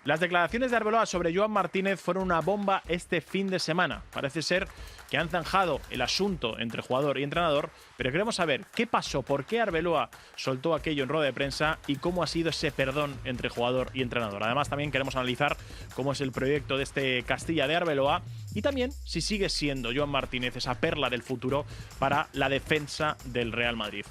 Las declaraciones de Arbeloa sobre Joan Martínez fueron una bomba este fin de semana. Parece ser que han zanjado el asunto entre jugador y entrenador, pero queremos saber qué pasó, por qué Arbeloa soltó aquello en rueda de prensa y cómo ha sido ese perdón entre jugador y entrenador. Además, también queremos analizar cómo es el proyecto de este Castilla de Arbeloa y también si sigue siendo Joan Martínez esa perla del futuro para la defensa del Real Madrid.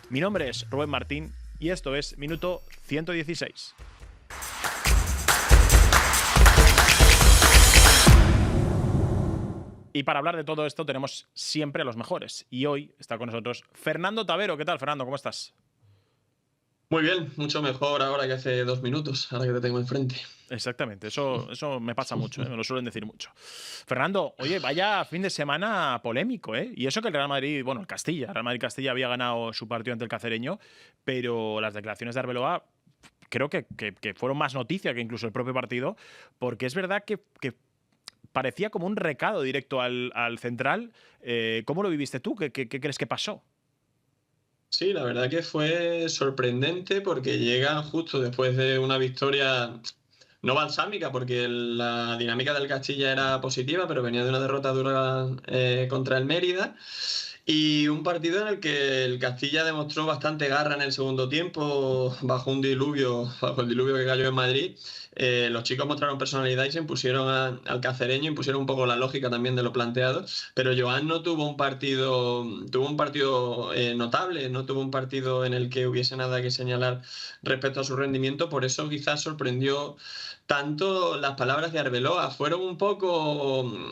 Mi nombre es Rubén Martín y esto es Minuto 116. Y para hablar de todo esto tenemos siempre a los mejores. Y hoy está con nosotros Fernando Tavero. ¿Qué tal, Fernando? ¿Cómo estás? Muy bien, mucho mejor ahora que hace 2 minutos, ahora que te tengo enfrente. Exactamente, eso me pasa mucho, me lo suelen decir mucho. Fernando, oye, vaya fin de semana polémico, ¿eh? Y eso que el Real Madrid, bueno, el Real Madrid-Castilla había ganado su partido ante el Cacereño, pero las declaraciones de Arbeloa creo que fueron más noticia que incluso el propio partido, porque es verdad que parecía como un recado directo al central. ¿Cómo lo viviste tú? ¿Qué crees que pasó? Sí, la verdad que fue sorprendente porque llegan justo después de una victoria no balsámica, porque la dinámica del Castilla era positiva, pero venía de una derrota dura contra el Mérida. Y un partido en el que el Castilla demostró bastante garra en el segundo tiempo, bajo el diluvio que cayó en Madrid. Los chicos mostraron personalidad y se impusieron al cacereño, impusieron un poco la lógica también de lo planteado. Pero Joan no tuvo un partido notable, no tuvo un partido en el que hubiese nada que señalar respecto a su rendimiento. Por eso quizás sorprendió tanto las palabras de Arbeloa. Fueron un poco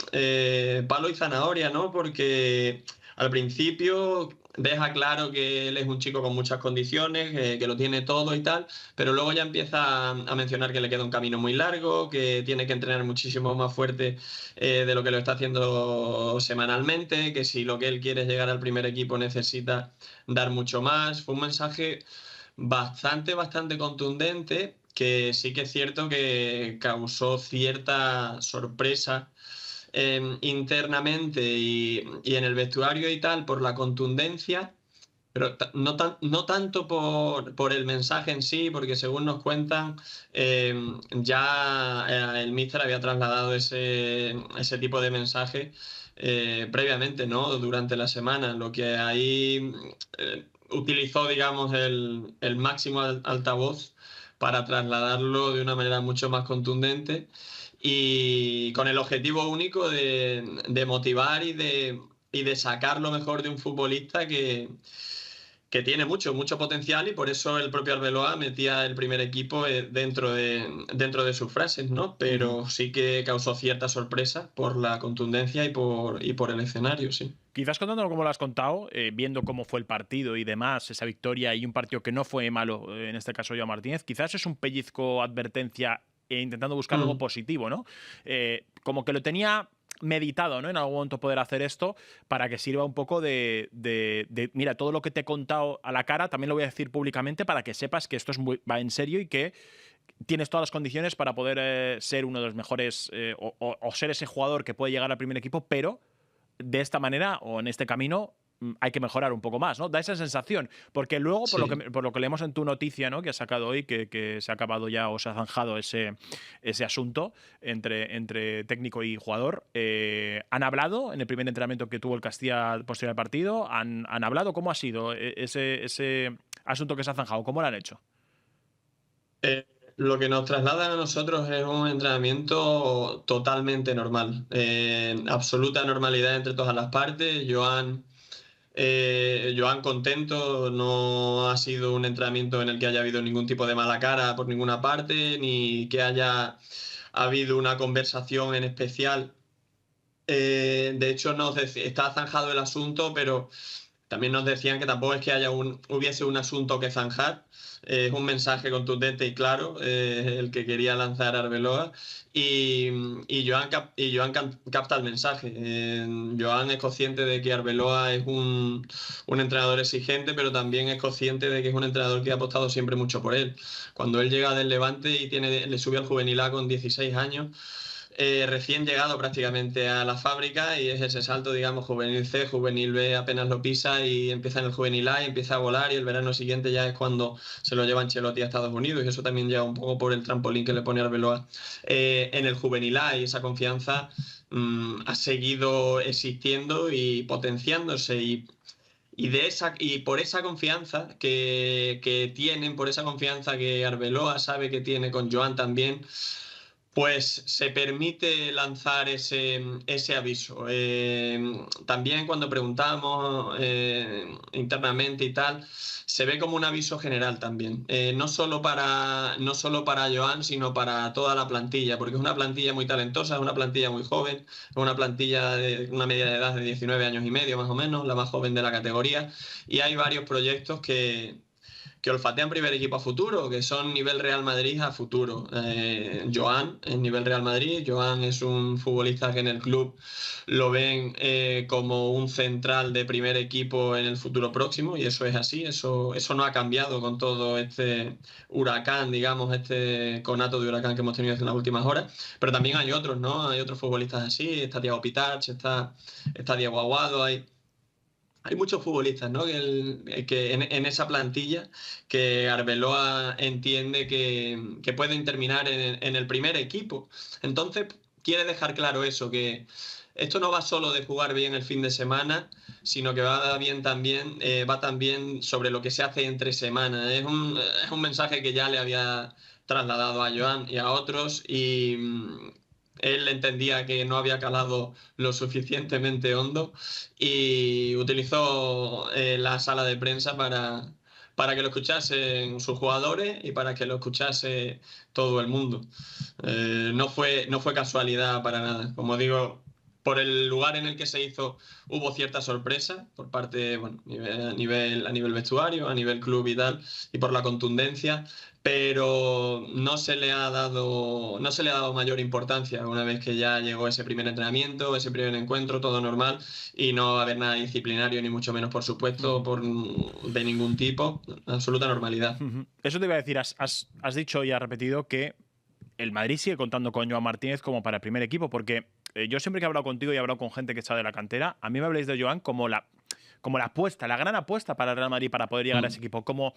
palo y zanahoria, ¿no? Porque al principio deja claro que él es un chico con muchas condiciones, que lo tiene todo y tal, pero luego ya empieza a mencionar que le queda un camino muy largo, que tiene que entrenar muchísimo más fuerte de lo que lo está haciendo semanalmente, que si lo que él quiere es llegar al primer equipo necesita dar mucho más. Fue un mensaje bastante contundente, que sí que es cierto que causó cierta sorpresa internamente y en el vestuario y tal por la contundencia, pero no tanto por el mensaje en sí, porque según nos cuentan, ya el míster había trasladado ese tipo de mensaje previamente, ¿no? Durante la semana, lo que ahí utilizó, digamos, el máximo altavoz para trasladarlo de una manera mucho más contundente y con el objetivo único de motivar y de sacar lo mejor de un futbolista que tiene mucho potencial, y por eso el propio Arbeloa metía el primer equipo dentro de sus frases, ¿no? Pero sí que causó cierta sorpresa por la contundencia y por el escenario, sí. Quizás contándolo como lo has contado, viendo cómo fue el partido y demás, esa victoria y un partido que no fue malo, en este caso Joan Martínez, quizás es un pellizco advertencia intentando buscar algo Mm. positivo, ¿no? Como que lo tenía meditado, ¿no? En algún momento poder hacer esto para que sirva un poco mira, todo lo que te he contado a la cara también lo voy a decir públicamente para que sepas que esto va en serio y que tienes todas las condiciones para poder ser uno de los mejores o ser ese jugador que puede llegar al primer equipo, pero de esta manera o en este camino hay que mejorar un poco más, ¿no? Da esa sensación, porque luego, Sí. por lo que leemos en tu noticia, ¿no? Que has sacado hoy, que se ha acabado ya o se ha zanjado ese asunto entre técnico y jugador, ¿han hablado en el primer entrenamiento que tuvo el Castilla posterior al partido? ¿Han hablado? ¿Cómo ha sido ese asunto que se ha zanjado? ¿Cómo lo han hecho? Eh, lo que nos trasladan a nosotros es un entrenamiento totalmente normal, absoluta normalidad entre todas las partes. Joan contento, no ha sido un entrenamiento en el que haya habido ningún tipo de mala cara por ninguna parte, ni que haya habido una conversación en especial. De hecho, está zanjado el asunto, pero también nos decían que tampoco es que hubiese un asunto que zanjar. Es un mensaje contundente y claro, el que quería lanzar Arbeloa. Y, y Joan capta el mensaje. Joan es consciente de que Arbeloa es un entrenador exigente, pero también es consciente de que es un entrenador que ha apostado siempre mucho por él. Cuando él llega del Levante y le sube al juvenil A con 16 años, recién llegado prácticamente a la fábrica y es ese salto, digamos, juvenil C, juvenil B, apenas lo pisa y empieza en el juvenil A y empieza a volar y el verano siguiente ya es cuando se lo lleva Ancelotti a Estados Unidos y eso también llega un poco por el trampolín que le pone Arbeloa en el juvenil A y esa confianza ha seguido existiendo y potenciándose y por esa confianza que tienen, por esa confianza que Arbeloa sabe que tiene con Joan también, pues se permite lanzar ese aviso. También cuando preguntamos internamente y tal, se ve como un aviso general también. No solo para Joan, sino para toda la plantilla, porque es una plantilla muy talentosa, es una plantilla muy joven, es una plantilla de una media de edad de 19 años y medio más o menos, la más joven de la categoría, y hay varios proyectos que olfatean primer equipo a futuro, que son nivel Real Madrid a futuro. Joan es nivel Real Madrid, Joan es un futbolista que en el club lo ven como un central de primer equipo en el futuro próximo y eso es así, eso no ha cambiado con todo este huracán, digamos, este conato de huracán que hemos tenido en las últimas horas, pero también hay otros, ¿no? Hay otros futbolistas así, está Thiago Pitach, está Diego Aguado, hay muchos futbolistas, ¿no? que en esa plantilla que Arbeloa entiende que pueden terminar en el primer equipo. Entonces, quiere dejar claro eso, que esto no va solo de jugar bien el fin de semana, sino que va también sobre lo que se hace entre semana. Es un mensaje que ya le había trasladado a Joan y a otros y él entendía que no había calado lo suficientemente hondo y utilizó la sala de prensa para que lo escuchasen sus jugadores y para que lo escuchase todo el mundo. No fue casualidad para nada. Como digo, por el lugar en el que se hizo hubo cierta sorpresa por parte, bueno, a nivel vestuario, a nivel club y tal, y por la contundencia, pero no se le ha dado mayor importancia una vez que ya llegó ese primer entrenamiento, ese primer encuentro, todo normal, y no va a haber nada disciplinario, ni mucho menos, por supuesto, de ningún tipo, absoluta normalidad. Eso te iba a decir, has dicho y has repetido que el Madrid sigue contando con Joan Martínez como para el primer equipo, porque yo siempre que he hablado contigo y he hablado con gente que está de la cantera, a mí me habláis de Joan como la apuesta, la gran apuesta para el Real Madrid para poder llegar a ese equipo. Como,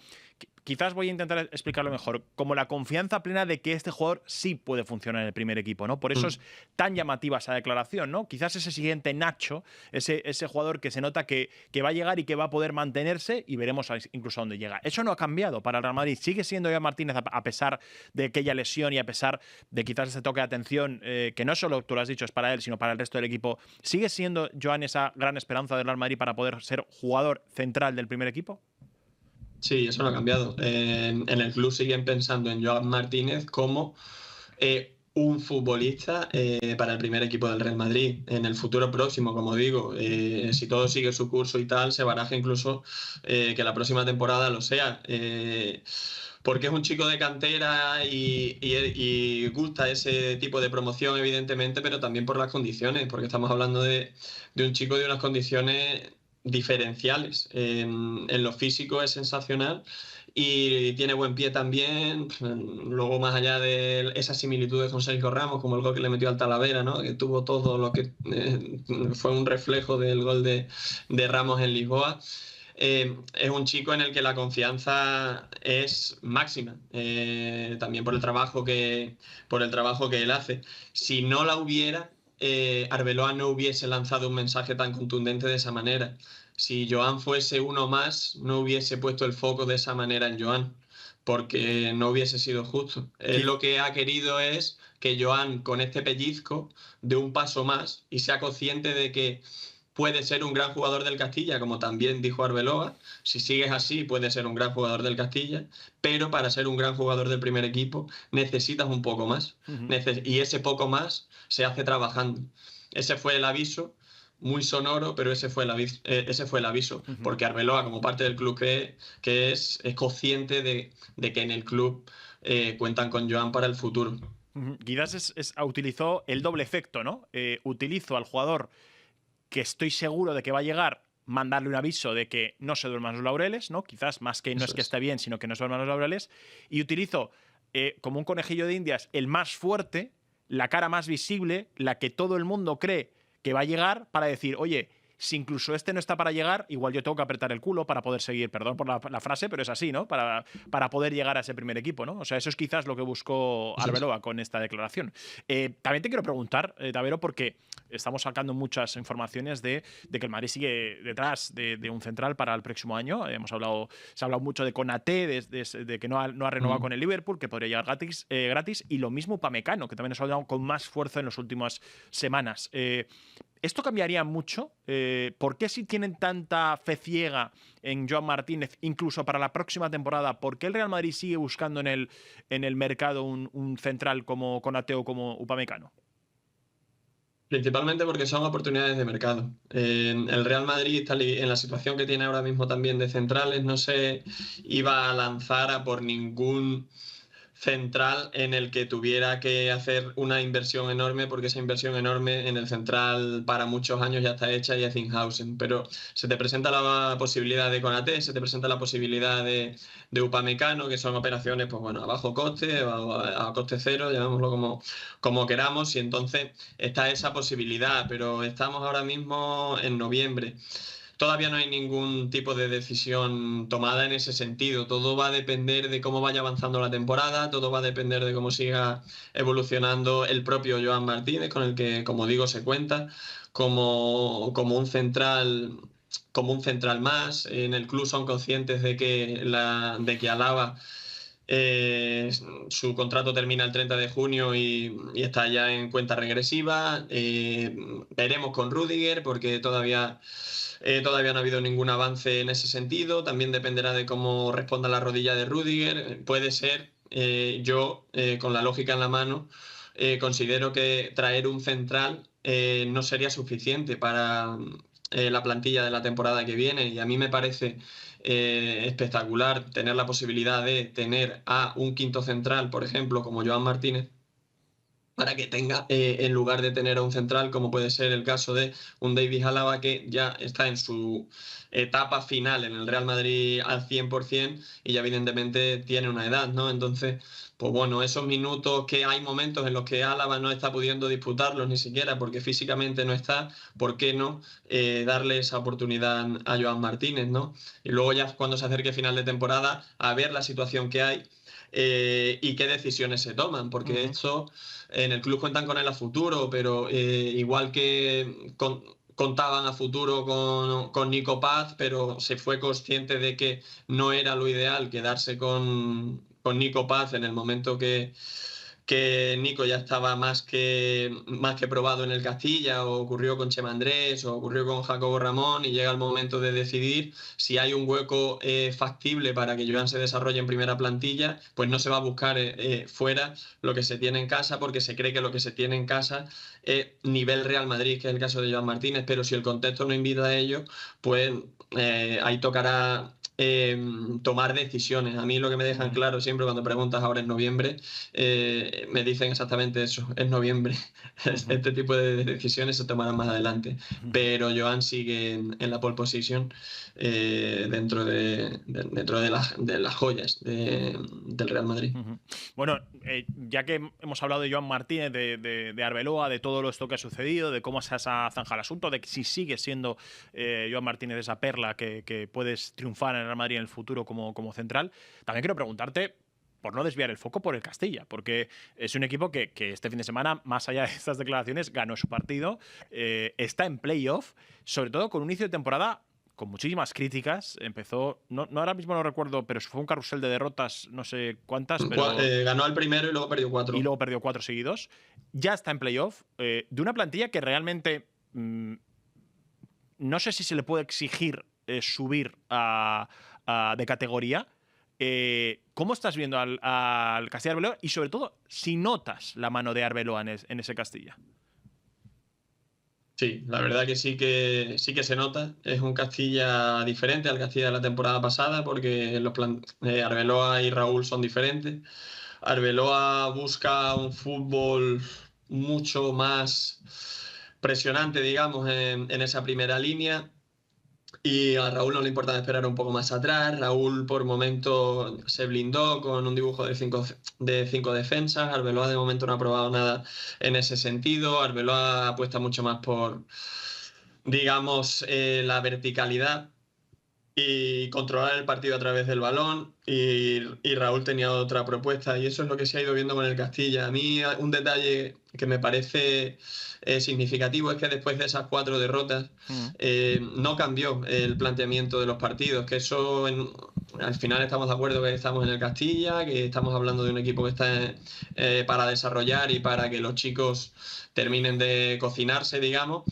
quizás voy a intentar explicarlo mejor, como la confianza plena de que este jugador sí puede funcionar en el primer equipo, ¿no? Por eso es tan llamativa esa declaración, ¿no? Quizás ese siguiente Nacho, ese jugador que se nota que va a llegar y que va a poder mantenerse y veremos incluso a dónde llega. Eso no ha cambiado para el Real Madrid. Sigue siendo Joan Martínez a pesar de aquella lesión y a pesar de quizás ese toque de atención, que no solo tú lo has dicho es para él, sino para el resto del equipo. ¿Sigue siendo Joan esa gran esperanza del Real Madrid para poder ser jugador central del primer equipo? Sí, eso no ha cambiado. En el club siguen pensando en Joan Martínez como un futbolista para el primer equipo del Real Madrid. En el futuro próximo, como digo, si todo sigue su curso y tal, se baraja incluso que la próxima temporada lo sea. Porque es un chico de cantera y gusta ese tipo de promoción, evidentemente, pero también por las condiciones, porque estamos hablando de un chico de unas condiciones diferenciales. En lo físico es sensacional y tiene buen pie también. Luego, más allá de esas similitudes con Sergio Ramos, como el gol que le metió al Talavera, ¿no? Que tuvo todo lo que fue un reflejo del gol de Ramos en Lisboa. Es un chico en el que la confianza es máxima, también por el trabajo que él hace. Si no la hubiera, Arbeloa no hubiese lanzado un mensaje tan contundente de esa manera. Si Joan fuese uno más, no hubiese puesto el foco de esa manera en Joan, porque no hubiese sido justo. Él lo que ha querido es que Joan, con este pellizco, dé un paso más y sea consciente de que puede ser un gran jugador del Castilla, como también dijo Arbeloa. Si sigues así, puede ser un gran jugador del Castilla, pero para ser un gran jugador del primer equipo necesitas un poco más. Y ese poco más se hace trabajando. Ese fue el aviso, muy sonoro, pero ese fue el aviso, porque Arbeloa, como parte del club que es consciente de que en el club cuentan con Joan para el futuro. Quizás utilizó el doble efecto, ¿no? Utilizo al jugador que estoy seguro de que va a llegar, mandarle un aviso de que no se duerman los laureles, ¿no? Quizás más que no es que esté bien, sino que no se duerman los laureles. Y utilizo como un conejillo de indias el más fuerte la cara más visible, la que todo el mundo cree que va a llegar, para decir, oye, si incluso este no está para llegar, igual yo tengo que apretar el culo para poder seguir, perdón por la frase, pero es así, ¿no? Para poder llegar a ese primer equipo, ¿no? O sea, eso es quizás lo que buscó Arbeloa con esta declaración. También te quiero preguntar, Tavero, porque estamos sacando muchas informaciones de que el Madrid sigue detrás de un central para el próximo año. Se ha hablado mucho de Konaté, de que no ha renovado con el Liverpool, que podría llegar gratis, y lo mismo Upamecano, que también se ha hablado con más fuerza en las últimas semanas. ¿Esto cambiaría mucho? ¿Por qué si tienen tanta fe ciega en Joan Martínez, incluso para la próxima temporada? ¿Por qué el Real Madrid sigue buscando en el mercado un central como Konaté o como Upamecano? Principalmente porque son oportunidades de mercado. El Real Madrid, tal y en la situación que tiene ahora mismo también de centrales, no se iba a lanzar a por ningún central en el que tuviera que hacer una inversión enorme, porque esa inversión enorme en el central para muchos años ya está hecha y es Zinhausen. Pero se te presenta la posibilidad de Konaté, se te presenta la posibilidad de Upamecano, que son operaciones, pues bueno, a bajo coste, a coste cero, llamémoslo como queramos, y entonces está esa posibilidad, pero estamos ahora mismo en noviembre. Todavía no hay ningún tipo de decisión tomada en ese sentido. Todo va a depender de cómo vaya avanzando la temporada, todo va a depender de cómo siga evolucionando el propio Joan Martínez, con el que, como digo, se cuenta como un central. Como un central más. En el club son conscientes de que Alaba su contrato termina el 30 de junio y está ya en cuenta regresiva. Veremos con Rüdiger porque todavía no ha habido ningún avance en ese sentido. También dependerá de cómo responda la rodilla de Rüdiger. Puede ser, con la lógica en la mano, considero que traer un central no sería suficiente para la plantilla de la temporada que viene, y a mí me parece espectacular tener la posibilidad de tener a un quinto central, por ejemplo, como Joan Martínez, para que tenga, en lugar de tener a un central, como puede ser el caso de un David Alaba, que ya está en su etapa final en el Real Madrid al 100% y ya evidentemente tiene una edad, ¿no? Entonces, pues bueno, esos minutos que hay momentos en los que Alaba no está pudiendo disputarlos ni siquiera porque físicamente no está, ¿por qué no darle esa oportunidad a Joan Martínez, ¿no? Y luego ya cuando se acerque final de temporada, a ver la situación que hay y qué decisiones se toman, porque esto en el club cuentan con él a futuro, pero igual que contaban a futuro con Nico Paz, pero se fue consciente de que no era lo ideal quedarse con Nico Paz en el momento que Nico ya estaba más que probado en el Castilla, o ocurrió con Chema Andrés, o ocurrió con Jacobo Ramón, y llega el momento de decidir si hay un hueco factible para que Joan se desarrolle en primera plantilla. Pues no se va a buscar fuera lo que se tiene en casa, porque se cree que lo que se tiene en casa es nivel Real Madrid, que es el caso de Joan Martínez, pero si el contexto no invita a ello, pues ahí tocará tomar decisiones. A mí lo que me dejan claro siempre cuando preguntas ahora en noviembre, me dicen exactamente eso, es noviembre. Este tipo de decisiones se tomarán más adelante, pero Joan sigue en la pole position dentro de las joyas del Real Madrid. Bueno, ya que hemos hablado de Joan Martínez, de Arbeloa, de todo esto que ha sucedido, de cómo se ha zanjado el asunto, de que si sigue siendo Joan Martínez esa perla que puedes triunfar en el Real Madrid en el futuro como central, también quiero preguntarte, por no desviar el foco, por el Castilla, porque es un equipo que este fin de semana, más allá de estas declaraciones, ganó su partido, está en playoff, sobre todo con un inicio de temporada con muchísimas críticas. Empezó, no ahora mismo no recuerdo, pero fue un carrusel de derrotas, no sé cuántas, pero ganó el primero y luego perdió 4. Y luego perdió 4 seguidos. Ya está en playoff, de una plantilla que realmente no sé si se le puede exigir subir de categoría. ¿Cómo estás viendo al Castilla Arbeloa? Y sobre todo, si notas la mano de Arbeloa en ese Castilla. Sí, la verdad que sí que se nota. Es un Castilla diferente al Castilla de la temporada pasada, porque Arbeloa y Raúl son diferentes. Arbeloa busca un fútbol mucho más presionante, digamos, en esa primera línea. y a Raúl no le importaba esperar un poco más atrás. Raúl por momento se blindó con un dibujo de cinco defensas. Arbeloa de momento no ha probado nada en ese sentido. Arbeloa apuesta mucho más por, digamos, la verticalidad y controlar el partido a través del balón, y Raúl tenía otra propuesta, y eso es lo que se ha ido viendo con el Castilla. A mí un detalle que me parece significativo es que después de esas 4 derrotas no cambió el planteamiento de los partidos, que eso al final estamos de acuerdo que estamos en el Castilla, que estamos hablando de un equipo que está para desarrollar y para que los chicos terminen de cocinarse, digamos,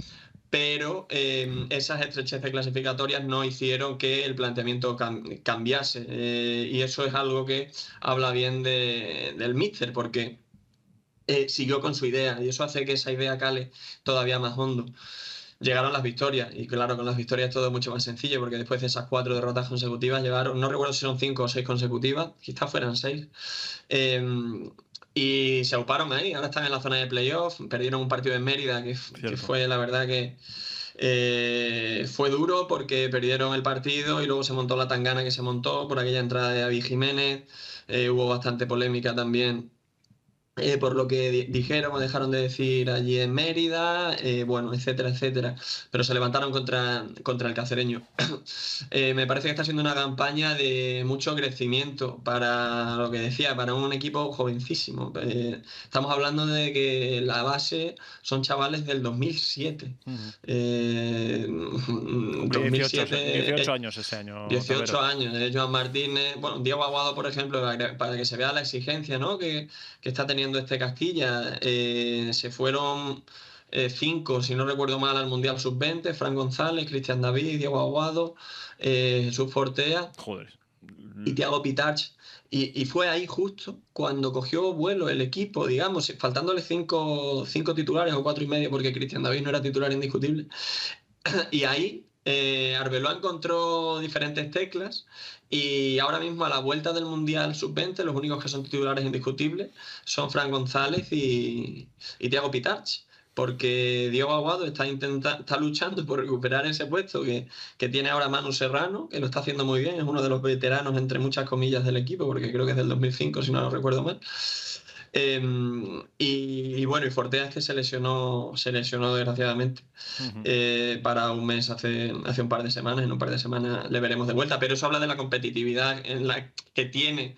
pero esas estrecheces clasificatorias no hicieron que el planteamiento cambiase, y eso es algo que habla bien del míster, porque siguió con su idea, y eso hace que esa idea cale todavía más hondo. Llegaron las victorias, y claro, con las victorias todo es mucho más sencillo, porque después de esas 4 derrotas consecutivas llegaron, no recuerdo si son 5 o 6 consecutivas, quizás fueran 6, y se auparon ahí. Ahora están en la zona de playoff. Perdieron un partido en Mérida que fue, la verdad, que fue duro, porque perdieron el partido y luego se montó la tangana que se montó por aquella entrada de Avi Jiménez. Hubo bastante polémica también por lo que dijeron o dejaron de decir allí en Mérida, bueno, etcétera, etcétera. Pero se levantaron contra el cacereño. Me parece que está siendo una campaña de mucho crecimiento para lo que decía, para un equipo jovencísimo. Estamos hablando de que la base son chavales del 2007. 18 años ese año. 18 años. Joan Martínez, bueno, Diego Aguado, por ejemplo, para que se vea la exigencia, ¿no?, que está teniendo este Castilla. Se fueron 5, si no recuerdo mal, al Mundial Sub-20: Fran González, Cristian David, Diego Aguado, Jesús Fortea. Joder. Y Thiago Pitarch. Y fue ahí justo cuando cogió vuelo el equipo, digamos, faltándole 5 titulares o 4 y medio, porque Cristian David no era titular indiscutible. Y ahí Arbeloa encontró diferentes teclas, y ahora mismo, a la vuelta del Mundial Sub-20, los únicos que son titulares indiscutibles son Fran González y Thiago Pitarch, porque Diego Aguado está luchando por recuperar ese puesto que tiene ahora Manu Serrano, que lo está haciendo muy bien. Es uno de los veteranos, entre muchas comillas, del equipo, porque creo que es del 2005, si no lo recuerdo mal. Y bueno, y Fortea es que se lesionó desgraciadamente para un mes, hace un par de semanas. En un par de semanas le veremos de vuelta, pero eso habla de la competitividad que tiene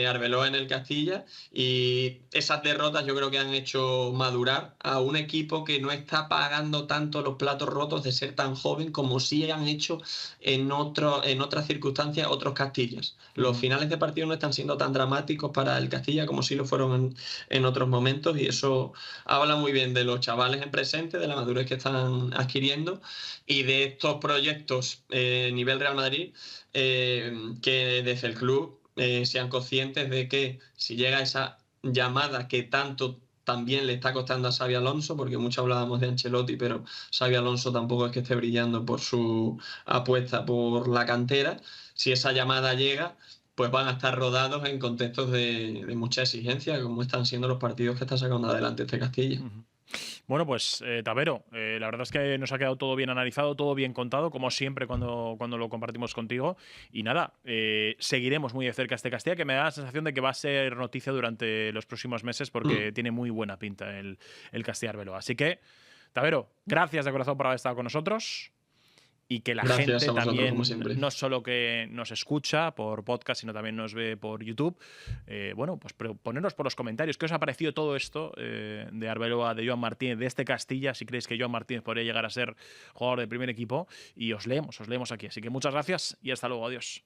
Arbeloa en el Castilla, y esas derrotas yo creo que han hecho madurar a un equipo que no está pagando tanto los platos rotos de ser tan joven como sí han hecho en otras circunstancias otros Castillas. Los finales de partido no están siendo tan dramáticos para el Castilla como sí lo fueron en otros momentos, y eso habla muy bien de los chavales en presente, de la madurez que están adquiriendo, y de estos proyectos nivel Real Madrid, que desde el club sean conscientes de que si llega esa llamada que tanto también le está costando a Xabi Alonso, porque mucho hablábamos de Ancelotti, pero Xabi Alonso tampoco es que esté brillando por su apuesta por la cantera. Si esa llamada llega, pues van a estar rodados en contextos de mucha exigencia, como están siendo los partidos que está sacando adelante este Castilla. Bueno, pues Tavero, la verdad es que nos ha quedado todo bien analizado, todo bien contado, como siempre cuando lo compartimos contigo. Y nada, seguiremos muy de cerca este Castilla, que me da la sensación de que va a ser noticia durante los próximos meses, porque tiene muy buena pinta el Castilla Arbeloa. Así que, Tavero, gracias de corazón por haber estado con nosotros. Y que la gente también, no solo que nos escucha por podcast, sino también nos ve por YouTube. Bueno, pues ponernos por los comentarios qué os ha parecido todo esto de Arbeloa, de Joan Martínez, de este Castilla, si creéis que Joan Martínez podría llegar a ser jugador de primer equipo. Y os leemos aquí. Así que muchas gracias y hasta luego. Adiós.